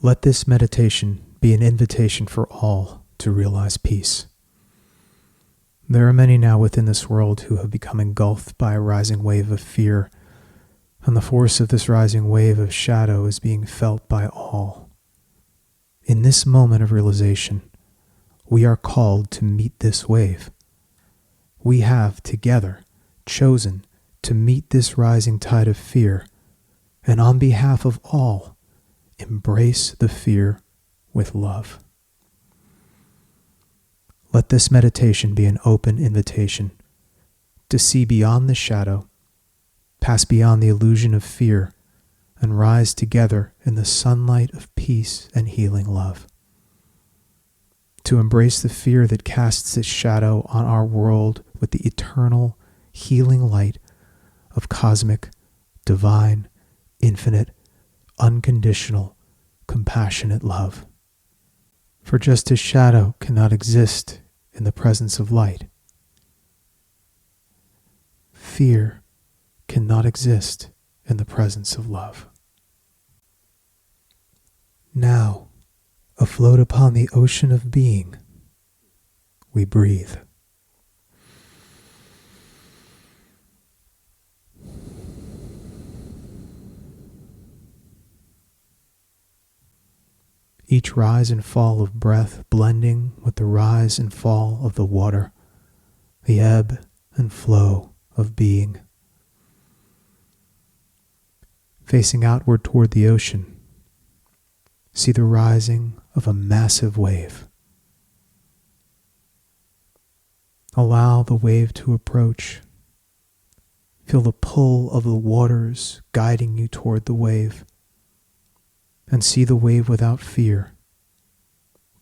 Let this meditation be an invitation for all to realize peace. There are many now within this world who have become engulfed by a rising wave of fear, and the force of this rising wave of shadow is being felt by all. In this moment of realization, we are called to meet this wave. We have, together, chosen to meet this rising tide of fear, and on behalf of all, embrace the fear with love. Let this meditation be an open invitation to see beyond the shadow, pass beyond the illusion of fear, and rise together in the sunlight of peace and healing love. To embrace the fear that casts its shadow on our world with the eternal, healing light of cosmic, divine, infinite, unconditional, compassionate love. For just as shadow cannot exist in the presence of light, fear cannot exist in the presence of love. Now, afloat upon the ocean of being, we breathe. Each rise and fall of breath blending with the rise and fall of the water, the ebb and flow of being. Facing outward toward the ocean, see the rising of a massive wave. Allow the wave to approach. Feel the pull of the waters guiding you toward the wave. And see the wave without fear,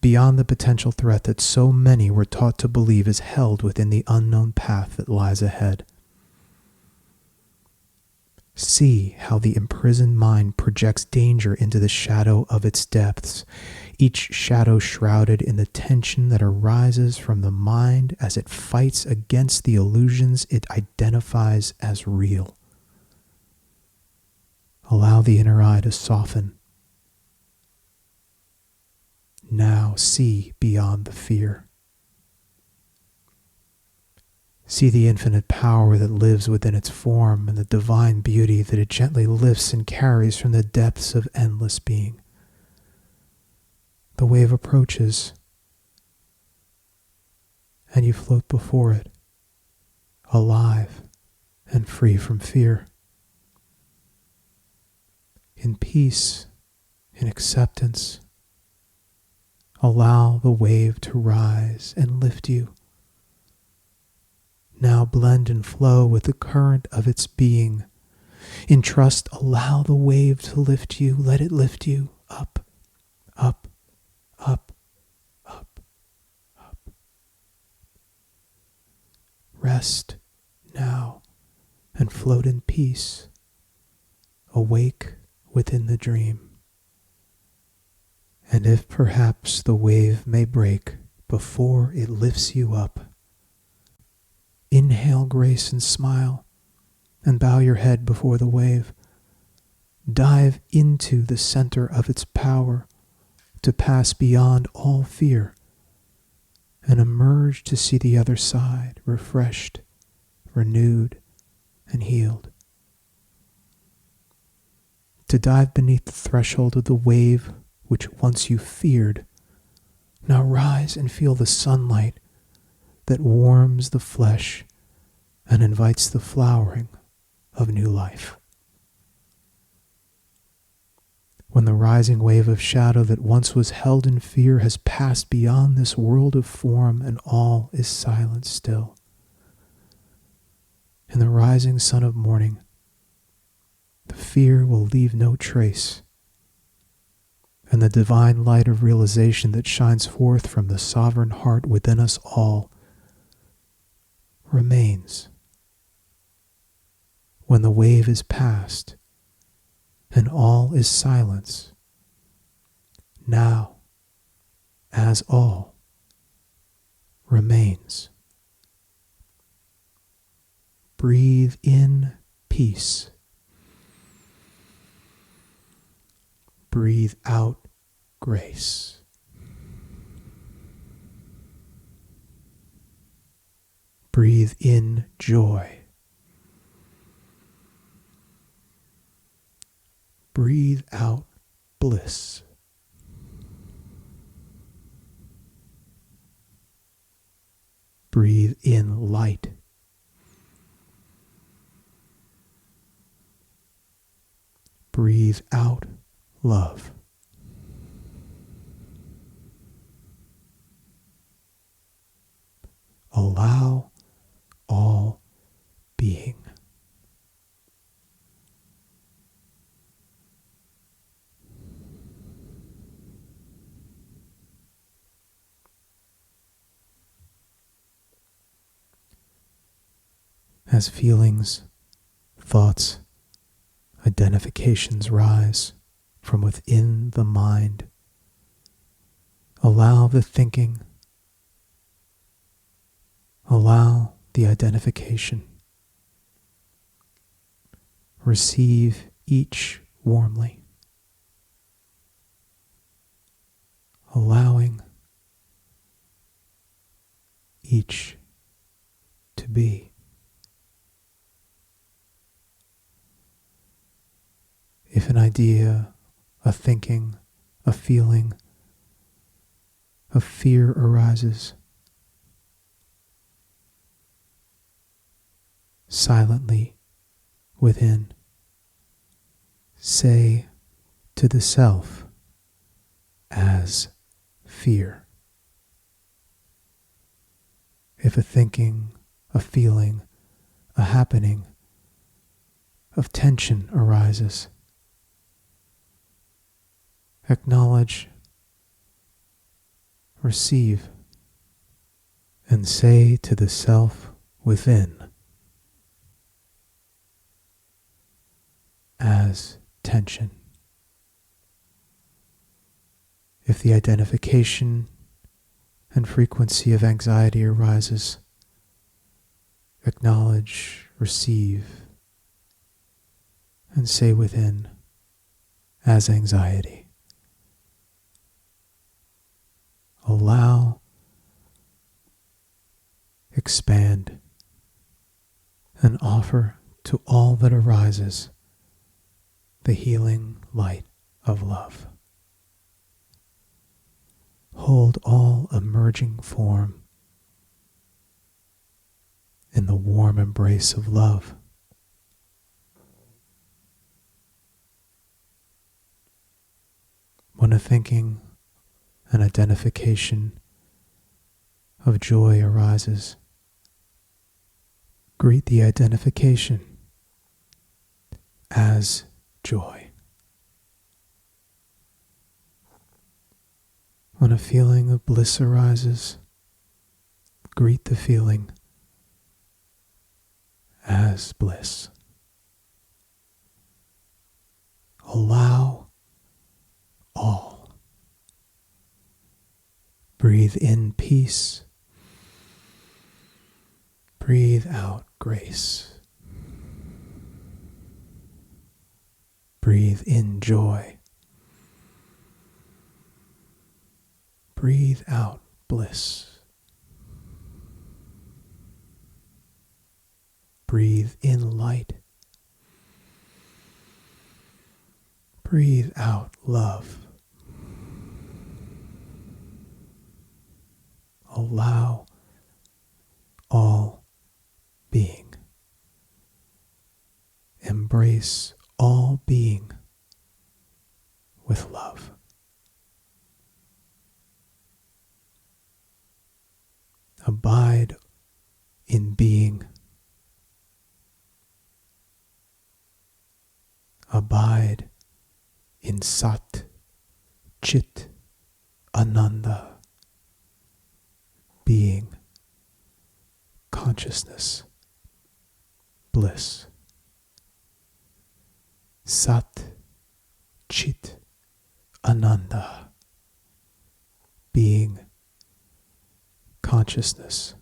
beyond the potential threat that so many were taught to believe is held within the unknown path that lies ahead. See how the imprisoned mind projects danger into the shadow of its depths, each shadow shrouded in the tension that arises from the mind as it fights against the illusions it identifies as real. Allow the inner eye to soften. Now see beyond the fear. See the infinite power that lives within its form and the divine beauty that it gently lifts and carries from the depths of endless being. The wave approaches, and you float before it, alive and free from fear. In peace, in acceptance, allow the wave to rise and lift you. Now blend and flow with the current of its being. In trust, allow the wave to lift you. Let it lift you up, up, up, up, up. Rest now and float in peace. Awake within the dream. And if perhaps the wave may break before it lifts you up, inhale grace and smile, and bow your head before the wave. Dive into the center of its power to pass beyond all fear and emerge to see the other side refreshed, renewed, and healed. To dive beneath the threshold of the wave which once you feared, now rise and feel the sunlight that warms the flesh and invites the flowering of new life. When the rising wave of shadow that once was held in fear has passed beyond this world of form and all is silent still, in the rising sun of morning, the fear will leave no trace, and the divine light of realization that shines forth from the sovereign heart within us all remains. When the wave is past and all is silence, now, as all, remains. Breathe in peace. Breathe out grace. Breathe in joy. Breathe out bliss. Breathe in light. Breathe out love. Allow all being. As feelings, thoughts, identifications rise from within the mind, allow the thinking, allow the identification. Receive each warmly, allowing each to be. If an idea, a thinking, a feeling of fear arises, silently within, say to the self as fear. If a thinking, a feeling, a happening of tension arises, acknowledge, receive, and say to the self within as tension. If the identification and frequency of anxiety arises, acknowledge, receive, and say within as anxiety. Allow, expand, and offer to all that arises the healing light of love. Hold all emerging form in the warm embrace of love. When a thinking, an identification of joy arises, greet the identification as joy. When a feeling of bliss arises, greet the feeling as bliss. Allow all. Breathe in peace. Breathe out grace. Breathe in joy. Breathe out bliss. Breathe in light. Breathe out love. Allow all being. Embrace all being with love. Abide in being. Abide in Sat, Chit, Ananda. Being, consciousness, bliss. Sat, Chit, Ananda. Being, consciousness,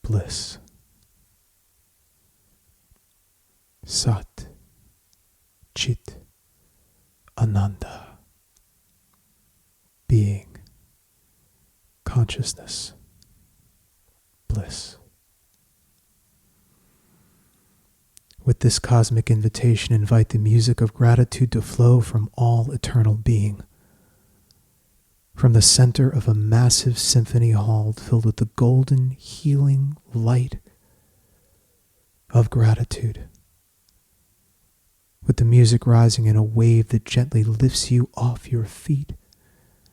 bliss. Sat, Chit, Ananda. consciousness, bliss. With this cosmic invitation, invite the music of gratitude to flow from all eternal being. From the center of a massive symphony hall filled with the golden, healing light of gratitude. With the music rising in a wave that gently lifts you off your feet.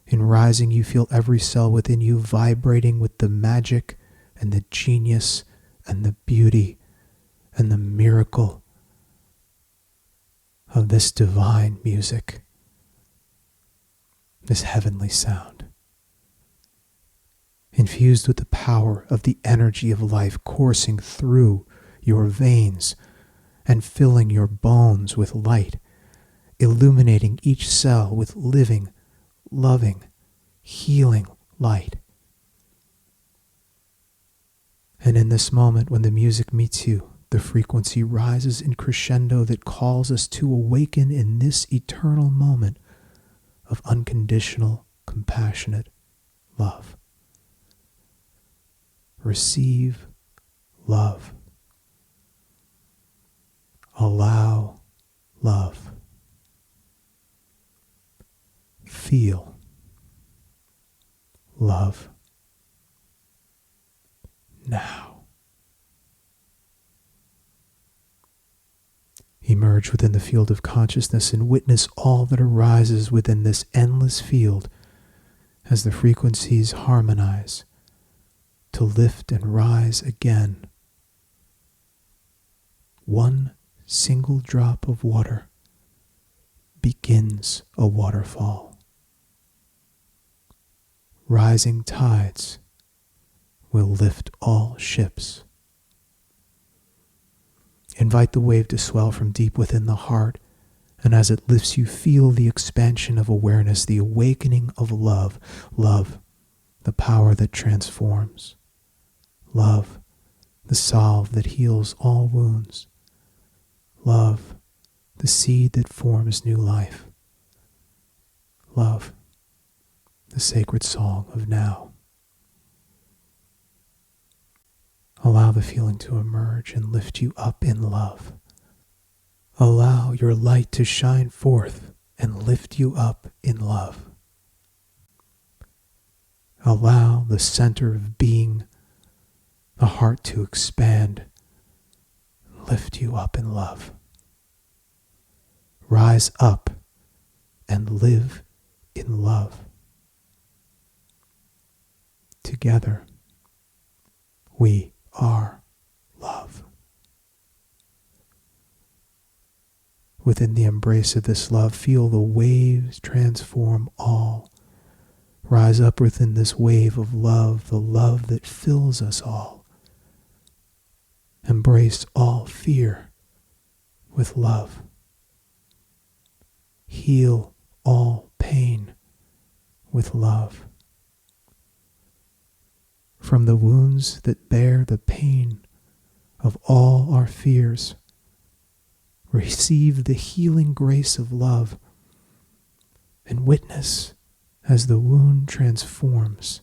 In rising, you feel every cell within you vibrating with the magic and the genius and the beauty and the miracle of this divine music, this heavenly sound. Infused with the power of the energy of life coursing through your veins and filling your bones with light, illuminating each cell with living, loving, healing light. And in this moment, when the music meets you, the frequency rises in crescendo that calls us to awaken in this eternal moment of unconditional, compassionate love. Receive love. Allow love. Feel love now. Emerge within the field of consciousness and witness all that arises within this endless field as the frequencies harmonize to lift and rise again. One single drop of water begins a waterfall. Rising tides will lift all ships. Invite the wave to swell from deep within the heart, and as it lifts you, feel the expansion of awareness, the awakening of love. Love, the power that transforms. Love, the salve that heals all wounds. Love, the seed that forms new life. Love, the sacred song of now. Allow the feeling to emerge and lift you up in love. Allow your light to shine forth and lift you up in love. Allow the center of being, the heart to expand, lift you up in love. Rise up and live in love. Together, we are love. Within the embrace of this love, feel the waves transform all. Rise up within this wave of love, the love that fills us all. Embrace all fear with love. Heal all pain with love. From the wounds that bear the pain of all our fears, receive the healing grace of love and witness as the wound transforms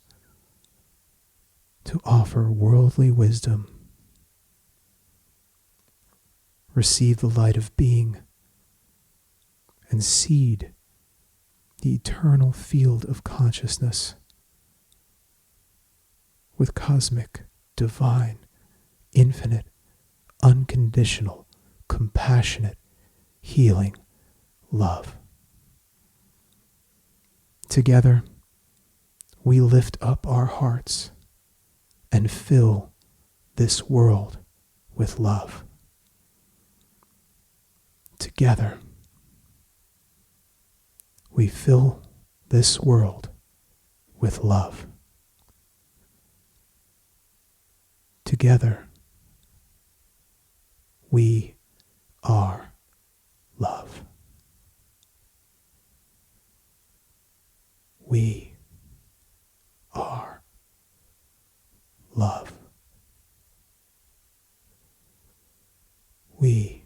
to offer worldly wisdom. Receive the light of being and seed the eternal field of consciousness with cosmic, divine, infinite, unconditional, compassionate, healing love. Together, we lift up our hearts and fill this world with love. Together, we fill this world with love. Together, we are love. We are love. We